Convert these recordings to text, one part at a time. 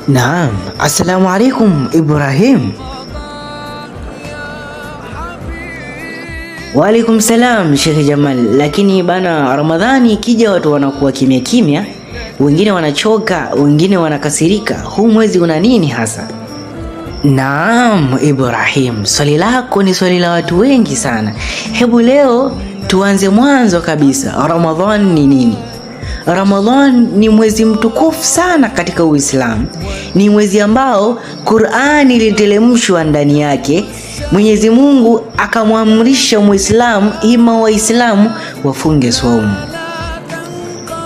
Naam, assalamu alaikum Ibrahim. Waalaikum salam Sheikh Jamal. Lakini bana, Ramadhani ikija watu wanakuwa kimya kimya, wengine wanachoka, wengine wanakasirika. Huu mwezi una nini hasa? Naam Ibrahim, swali lako ni swali la watu wengi sana. Hebu leo tuanze mwanzo kabisa. Ramadhan ni nini? Ramadhan ni mwezi mtukufu sana katika Uislamu. Ni mwezi ambao Qur'ani iliteremshwa ndani yake. Mwenyezi Mungu akamwamrisha Muislamu ima Waislamu wafunge saumu.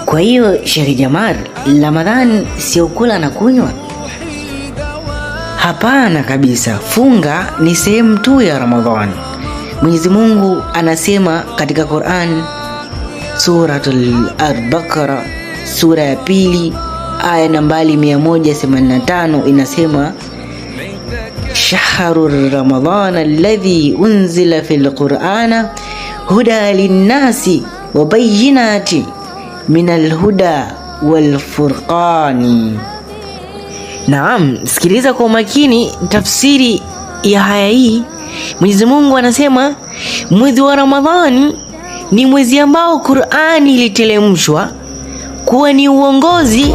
Kwa hiyo Sheikh Jamal, Ramadhan sio kula na kunywa. Hapana kabisa, funga ni sehemu tu ya Ramadhan. Mwenyezi Mungu anasema katika Qur'an, Suratul Al-Baqara sura ya pili aya nambari 185 inasema, Shahru Ramadhana alladhi unzila fil Qur'ana huda linnasi wa bayyinati minal huda wal furqani. Naam, sikiliza kwa makini tafsiri ya haya hii. Mwenyezi Mungu anasema mwezi wa Ramadhani ni mwezi ambao Qur'ani iliteremshwa kuwa ni uongozi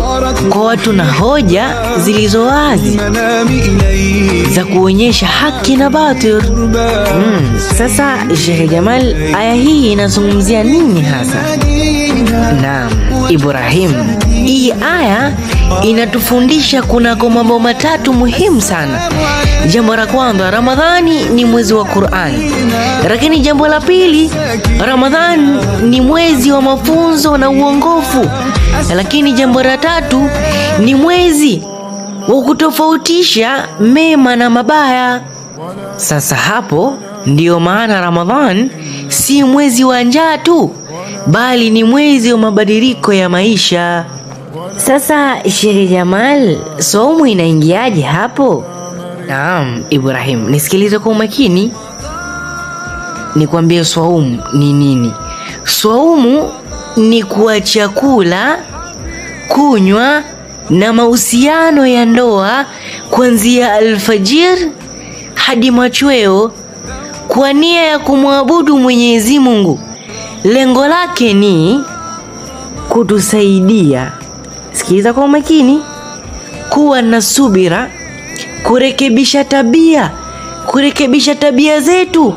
kwa watu na hoja zilizo wazi za kuonyesha haki na batil. Sasa Sheikh Jamal, aya hii inazungumzia nini hasa? Naam Ibrahim, hii aya inatufundisha kunako mambo matatu muhimu sana. Jambo la kwanza, Ramadhani ni mwezi wa Qur'an. Lakini jambo la pili, Ramadhani ni mwezi wa mafunzo na uongofu. Lakini jambo la tatu, ni mwezi wa kutofautisha mema na mabaya. Sasa hapo ndiyo maana Ramadhani si mwezi wa njaa tu, bali ni mwezi wa mabadiliko ya maisha. Sasa Sheikh Jamal, saumu inaingiaje hapo? Naam Ibrahim, nisikilize kwa makini nikwambie saumu ni nini. Saumu ni kuacha kula, kunywa na mahusiano ya ndoa kuanzia alfajir hadi machweo kwa nia ya kumwabudu Mwenyezi Mungu. Lengo lake ni kutusaidia, sikiliza kwa makini, kuwa na subira, kurekebisha tabia zetu.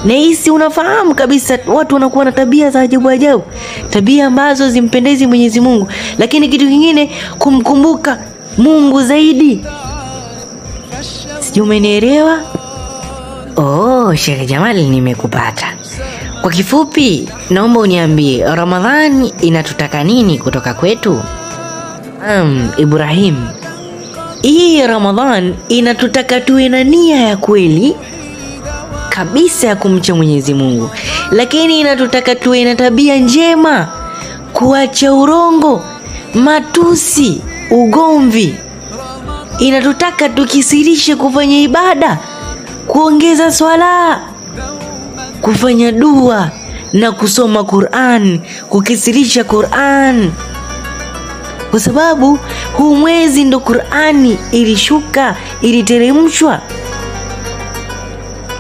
Na hisi unafahamu kabisa watu wanakuwa na tabia za ajabu ajabu, tabia ambazo zimpendezi Mwenyezi Mungu. Lakini kitu kingine, kumkumbuka Mungu zaidi. Sijui umenielewa? Oh, Sheikh Jamal, nimekupata. Kwa kifupi, naomba uniambie Ramadhani inatutaka nini kutoka kwetu? Ibrahim, hii Ramadhan inatutaka tuwe na nia ya kweli kabisa ya kumcha Mwenyezi Mungu. Lakini inatutaka tuwe na tabia njema, kuacha urongo, matusi, ugomvi. Inatutaka tukisirishe kufanya ibada, kuongeza swala, kufanya dua na kusoma Qur'an, kukisirisha Qur'an. Kwa sababu huu mwezi ndo Qur'ani ilishuka, iliteremshwa.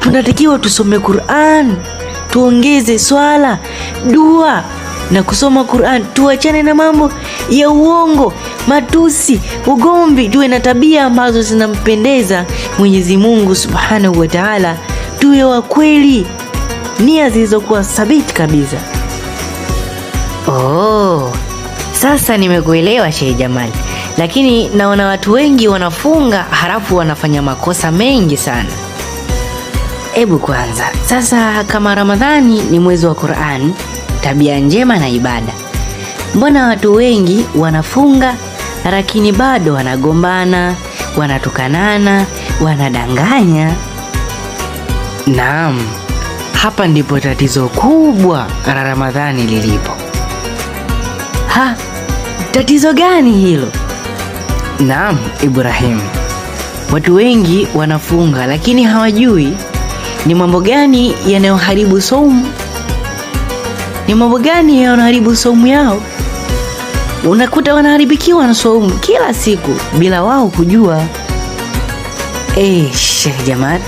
Tunatakiwa tusome Qur'an, tuongeze swala, dua na kusoma Qur'an. Tuachane na mambo ya uongo, matusi, ugomvi. Tuwe na tabia ambazo zinampendeza Mwenyezi Mungu Subhanahu wa Ta'ala. Tuwe wa kweli, nia zilizokuwa thabiti kabisa. Oh, sasa nimekuelewa Sheikh Jamal. Lakini naona watu wengi wanafunga halafu wanafanya makosa mengi sana. Hebu kwanza, sasa kama Ramadhani ni mwezi wa Qur'an, tabia njema na ibada, mbona watu wengi wanafunga lakini bado wanagombana, wanatukanana, wanadanganya? Naam, hapa ndipo tatizo kubwa la Ramadhani lilipo. Tatizo gani hilo? Naam Ibrahim, watu wengi wanafunga lakini hawajui ni mambo gani yanayoharibu saumu. Ni mambo gani yanayoharibu saumu yao? unakuta wanaharibikiwa na saumu kila siku bila wao kujua. Sheikh Jamal,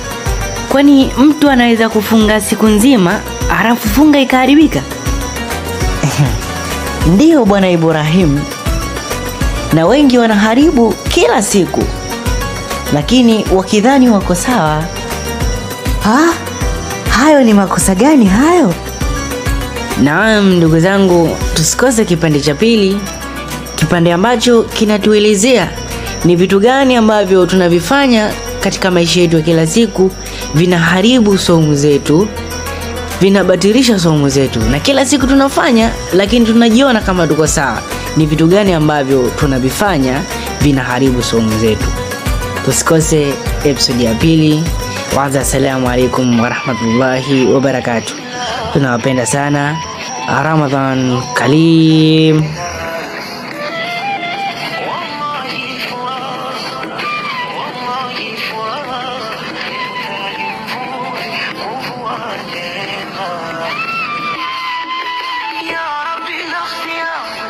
kwani mtu anaweza kufunga siku nzima halafu funga ikaharibika? Ndiyo bwana Ibrahim, na wengi wanaharibu kila siku lakini wakidhani wako sawa. Hayo ni makosa gani hayo? Naam ndugu zangu, tusikose kipande cha pili, kipande ambacho kinatuelezea ni vitu gani ambavyo tunavifanya katika maisha yetu ya kila siku vinaharibu saumu zetu, vinabatilisha saumu zetu, na kila siku tunafanya lakini tunajiona kama tuko sawa. Ni vitu gani ambavyo tunavifanya vinaharibu saumu zetu? Tusikose episode ya pili. Assalamu alaikum warahmatullahi wabarakatuh. Tunawapenda sana. Ramadhan Karim.